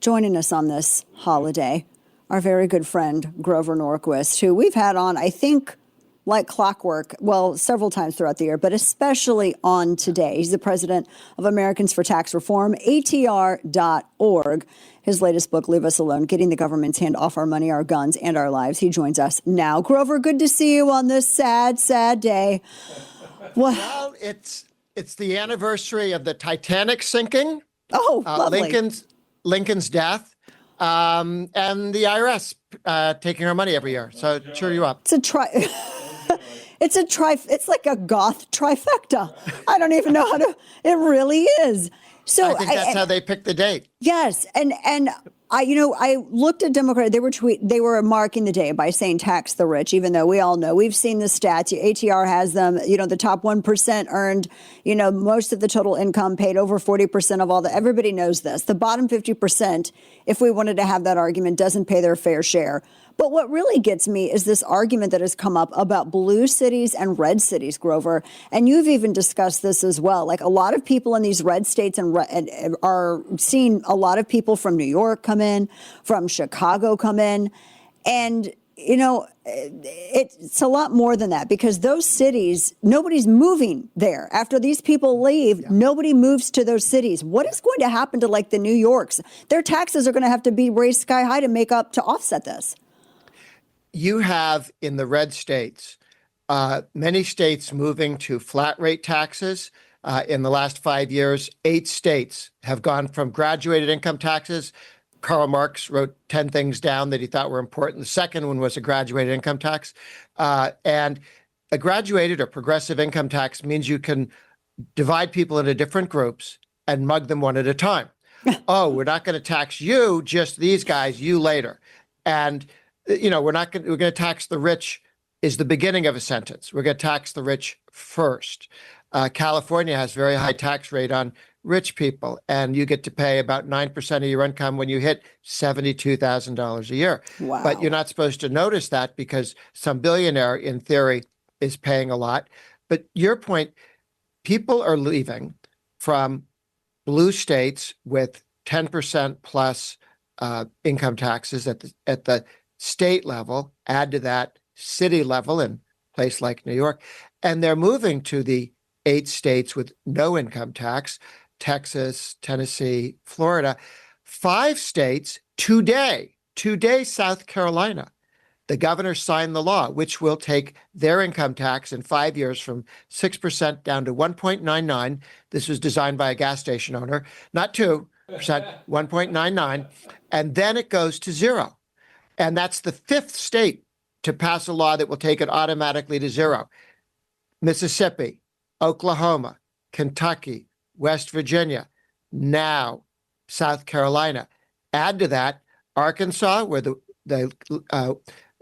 joining us on this holiday, our very good friend, Grover Norquist, who we've had on, I think, like clockwork, well, several times throughout the year, but especially on today. He's the president of Americans for Tax Reform, ATR.org. His latest book, Leave Us Alone, Getting the Government's Hand Off Our Money, Our Guns, and Our Lives. He joins us now. Grover, good to see you on this sad, sad day. Well, it's the anniversary of the Titanic sinking. Oh, lovely. Lincoln's death, and the IRS taking our money every year. So cheer you up. It's like a goth trifecta. I don't even know how to. It really is. So I think that's how they picked the date. Yes, and I looked at Democrat. They were marking the day by saying tax the rich, even though we all know, we've seen the stats. ATR has them. The top 1% earned, most of the total income, paid over 40% of all the. Everybody knows this. The bottom 50%, if we wanted to have that argument, doesn't pay their fair share. But what really gets me is this argument that has come up about blue cities and red cities, Grover. And you've even discussed this as well. Like, a lot of people in these red states and are seeing a lot of people from New York come in, from Chicago come in. And, it's a lot more than that, because those cities, nobody's moving there. After these people leave, Nobody moves to those cities. What is going to happen to, like, the New Yorks? Their taxes are going to have to be raised sky high to offset this. You have in the red states, many states moving to flat rate taxes. In the last 5 years, 8 states have gone from graduated income taxes. Karl Marx wrote 10 things down that he thought were important. The second one was a graduated income tax. And a graduated or progressive income tax means you can divide people into different groups and mug them one at a time. Oh, we're not going to tax you, just these guys, you later. And we're going to tax the rich is the beginning of a sentence. We're going to tax the rich first. California has very high tax rate on rich people, and you get to pay about 9% of your income when you hit $72,000 a year. Wow. But you're not supposed to notice that because some billionaire, in theory, is paying a lot. But your point, people are leaving from blue states with 10% plus income taxes at the state level, add to that city level in a place like New York, and they're moving to the 8 states with no income tax, Texas, Tennessee, Florida. 5 states today, South Carolina, the governor signed the law, which will take their income tax in 5 years from 6% down to 1.99. This was designed by a gas station owner, not 2%, 1.99, and then it goes to 0. And that's the 5th state to pass a law that will take it automatically to 0. Mississippi, Oklahoma, Kentucky, West Virginia, now South Carolina. Add to that Arkansas, where the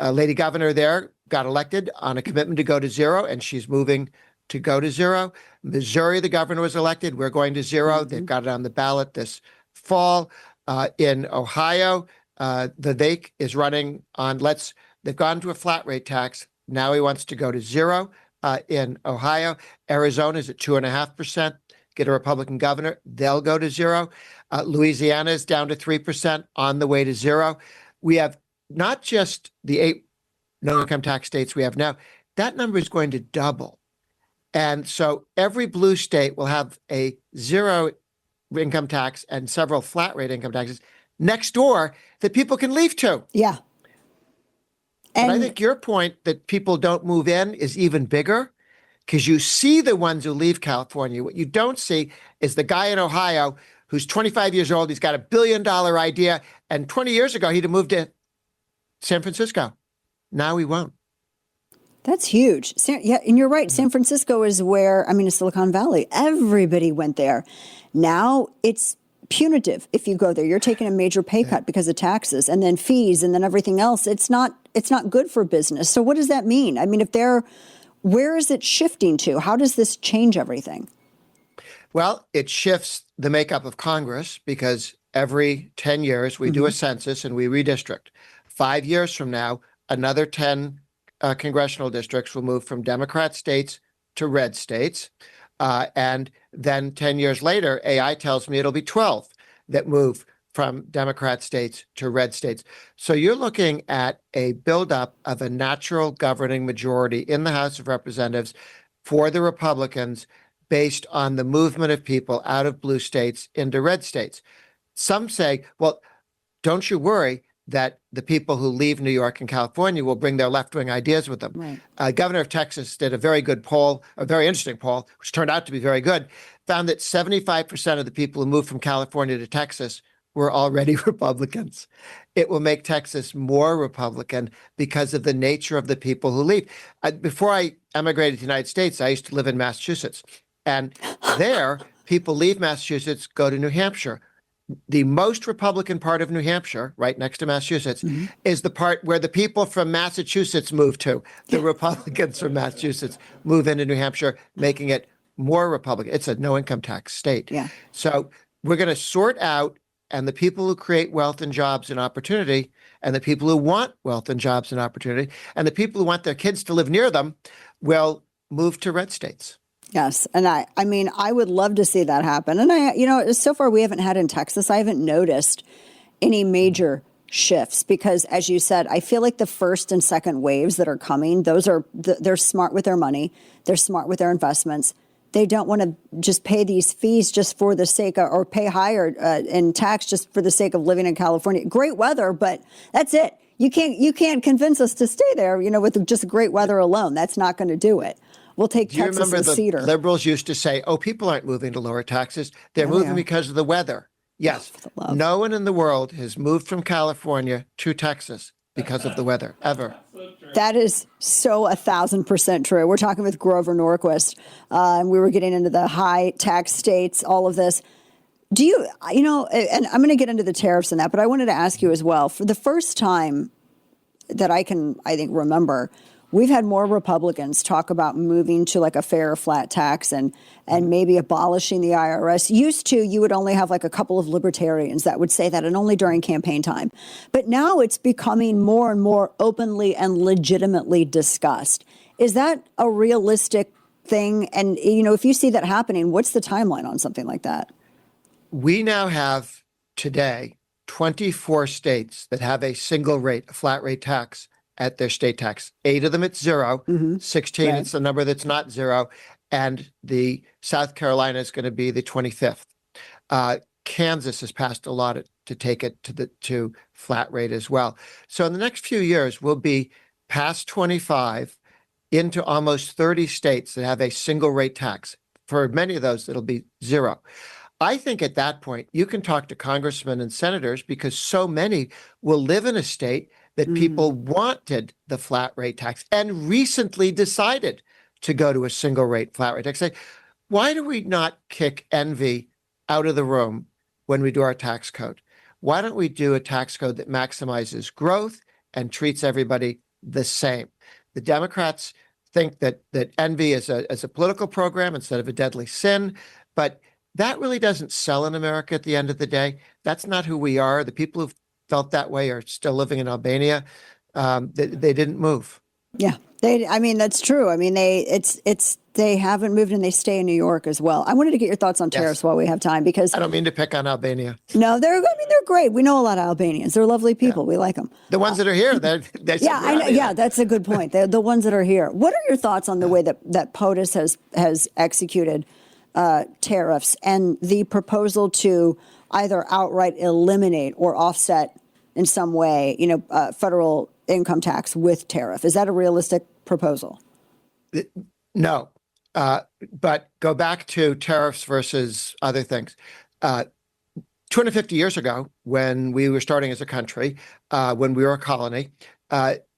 lady governor there got elected on a commitment to go to 0, and she's moving to go to 0. Missouri, the governor was elected. We're going to 0. They've got it on the ballot this fall. In Ohio, Vivek is running on they've gone to a flat rate tax. Now he wants to go to 0 in Ohio. Arizona's at 2.5%. Get a Republican governor, they'll go to 0. Louisiana is down to 3%, on the way to 0. We have not just the 8 no income tax states we have now, that number is going to double. And so every blue state will have a 0 income tax and several flat rate income taxes next door that people can leave to. Yeah. But I think your point that people don't move in is even bigger, because you see the ones who leave California. What you don't see is the guy in Ohio who's 25 years old. He's got a $1 billion idea. And 20 years ago, he'd have moved to San Francisco. Now he won't. That's huge. Yeah, and you're right. San Francisco is where, Silicon Valley. Everybody went there. Now it's punitive if you go there. You're taking a major pay cut because of taxes and then fees and then everything else. It's not good for business. So what does that mean? Where is it shifting to? How does this change everything? Well, it shifts the makeup of Congress, because every 10 years we do a census and we redistrict. 5 years from now, another 10 congressional districts will move from Democrat states to red states. And then 10 years later, AI tells me it'll be 12 that move from Democrat states to red states. So you're looking at a buildup of a natural governing majority in the House of Representatives for the Republicans based on the movement of people out of blue states into red states. Some say, well, don't you worry that the people who leave New York and California will bring their left-wing ideas with them. Right. Governor of Texas did a very good poll, a very interesting poll, which turned out to be very good, found that 75% of the people who moved from California to Texas were already Republicans. It will make Texas more Republican because of the nature of the people who leave. Before I emigrated to the United States, I used to live in Massachusetts. And there, people leave Massachusetts, go to New Hampshire. The most Republican part of New Hampshire, right next to Massachusetts, is the part where the people from Massachusetts move to. The Republicans from Massachusetts move into New Hampshire, making it more Republican. It's a no-income tax state. Yeah. So we're going to sort out, and the people who create wealth and jobs and opportunity, and the people who want wealth and jobs and opportunity, and the people who want their kids to live near them will move to red states. Yes. And I mean, I would love to see that happen. And so far we haven't had in Texas, I haven't noticed any major shifts because, as you said, I feel like the first and second waves that are coming, they're smart with their money. They're smart with their investments. They don't want to just pay these fees just for the sake of, or pay higher in tax just for the sake of living in California. Great weather, but that's it. You can't convince us to stay there, with just great weather alone. That's not going to do it. We'll take Texas and cedar. Liberals used to say, oh, people aren't moving to lower taxes. They're moving because of the weather. Yes. No one in the world has moved from California to Texas because of the weather, ever. That is so 1,000% true. We're talking with Grover Norquist, and we were getting into the high tax states, all of this. Do you, and I'm going to get into the tariffs and that, but I wanted to ask you as well, for the first time that I think, remember, we've had more Republicans talk about moving to like a fair flat tax and maybe abolishing the IRS. Used to, you would only have like a couple of libertarians that would say that, and only during campaign time. But now it's becoming more and more openly and legitimately discussed. Is that a realistic thing? And, if you see that happening, what's the timeline on something like that? We now have today 24 states that have a single rate, a flat rate tax at their state tax. 8 of them it's 0, 16 it's the number that's not 0, and the South Carolina is going to be the 25th. Kansas has passed a law to take it to flat rate as well. So in the next few years, we'll be past 25 into almost 30 states that have a single rate tax. For many of those, it'll be 0. I think at that point, you can talk to congressmen and senators because so many will live in a state that people wanted the flat rate tax and recently decided to go to a single rate flat rate tax. Say, why do we not kick envy out of the room when we do our tax code? Why don't we do a tax code that maximizes growth and treats everybody the same? The Democrats think that envy is a political program instead of a deadly sin, but that really doesn't sell in America at the end of the day. That's not who we are. The people who felt that way are still living in Albania. They didn't move. Yeah, that's true. They haven't moved and they stay in New York as well. I wanted to get your thoughts on tariffs while we have time because I don't mean to pick on Albania. No, they're great. We know a lot of Albanians. They're lovely people. Yeah. We like them. The ones that are here, they're yeah, I know. Yeah, that's a good point. The ones that are here. What are your thoughts on the way that POTUS has executed tariffs and the proposal to either outright eliminate or offset in some way, federal income tax with tariff? Is that a realistic proposal? No, but go back to tariffs versus other things. 250 years ago, when we were starting as a country, when we were a colony,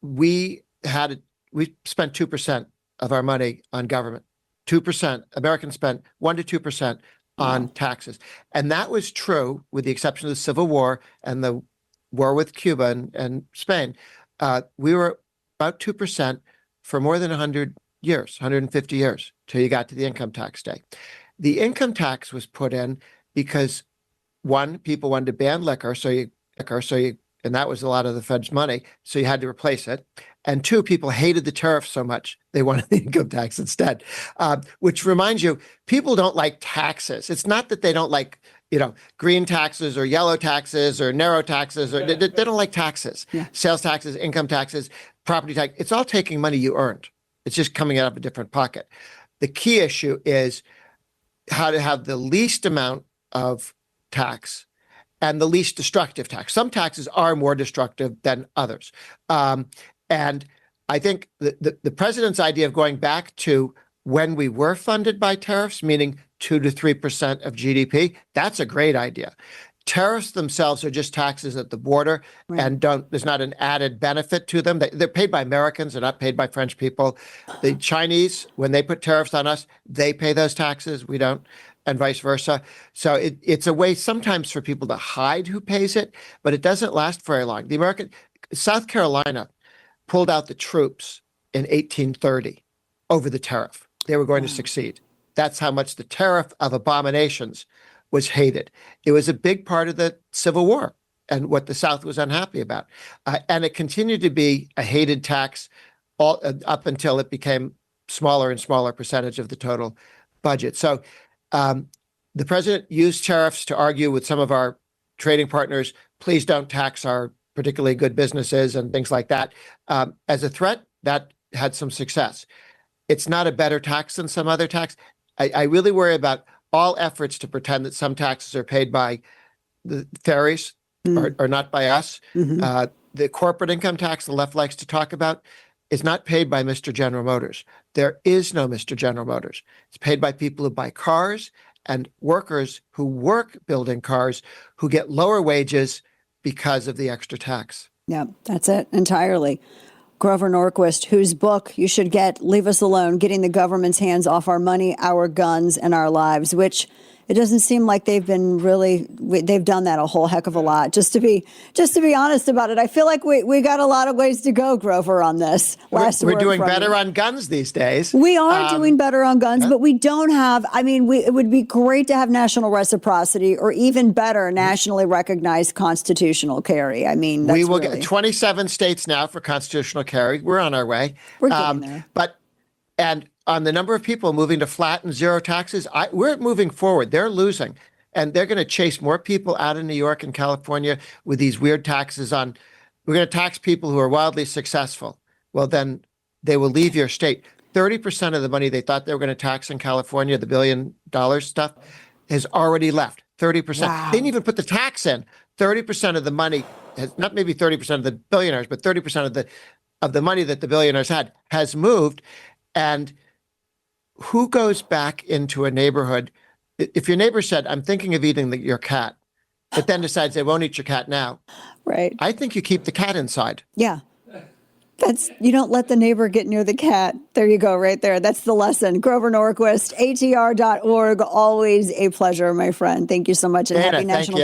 we spent 2% of our money on government. 2%. Americans spent 1% to 2% on taxes. And that was true with the exception of the Civil War and the war with Cuba and Spain. We were about 2% for more than 100 years, 150 years, till you got to the income tax day. The income tax was put in because, one, people wanted to ban liquor, and that was a lot of the Fed's money, so you had to replace it. And two, people hated the tariff so much, they wanted the income tax instead, which reminds you, people don't like taxes. It's not that they don't like, green taxes or yellow taxes or narrow taxes, or they don't like taxes. Yeah. Sales taxes, income taxes, property tax. It's all taking money you earned. It's just coming out of a different pocket. The key issue is how to have the least amount of tax and the least destructive tax. Some taxes are more destructive than others. And I think the president's idea of going back to when we were funded by tariffs, meaning 2 to 3% of GDP, that's a great idea. Tariffs themselves are just taxes at the border, Right. and there's not an added benefit to them. They're paid by Americans, they're not paid by French people. The Chinese, when they put tariffs on us, they pay those taxes, we don't, and vice versa. So it's a way sometimes for people to hide who pays it, but it doesn't last very long. South Carolina pulled out the troops in 1830 over the tariff. They were going to succeed. That's how much the tariff of abominations was hated. It was a big part of the Civil War and what the South was unhappy about. And it continued to be a hated tax up until it became smaller and smaller percentage of the total budget. So the president used tariffs to argue with some of our trading partners, please don't tax our particularly good businesses and things like that. As a threat, that had some success. It's not a better tax than some other tax. I really worry about all efforts to pretend that some taxes are paid by the ferries or not by us. Mm-hmm. The corporate income tax the left likes to talk about is not paid by Mr. General Motors. There is no Mr. General Motors. It's paid by people who buy cars and workers who work building cars who get lower wages because of the extra tax. Yeah, that's it entirely. Grover Norquist, whose book you should get, Leave Us Alone, Getting the Government's Hands Off Our Money, Our Guns, and Our Lives, which it doesn't seem like they've done that a whole heck of a lot. Just to be honest about it, I feel like we got a lot of ways to go, Grover, on this. We're doing better on guns these days. We are doing better on guns, but we don't have, it would be great to have national reciprocity or even better, nationally recognized constitutional carry. We will get 27 states now for constitutional carry. We're on our way. We're getting there. And on the number of people moving to flat and zero taxes, we're moving forward. They're losing. And they're going to chase more people out of New York and California with these weird taxes on. We're going to tax people who are wildly successful. Well, then they will leave your state. 30% of the money they thought they were going to tax in California, the $1 billion stuff, has already left. 30%. Wow. They didn't even put the tax in. 30% of the money, not maybe 30% of the billionaires, but 30% of the money that the billionaires had has moved. And who goes back into a neighborhood? If your neighbor said, I'm thinking of eating your cat, but then decides they won't eat your cat now. Right. I think you keep the cat inside. Yeah. You don't let the neighbor get near the cat. There you go, right there. That's the lesson. Grover Norquist, ATR.org. Always a pleasure, my friend. Thank you so much. And Dana, happy National thank you.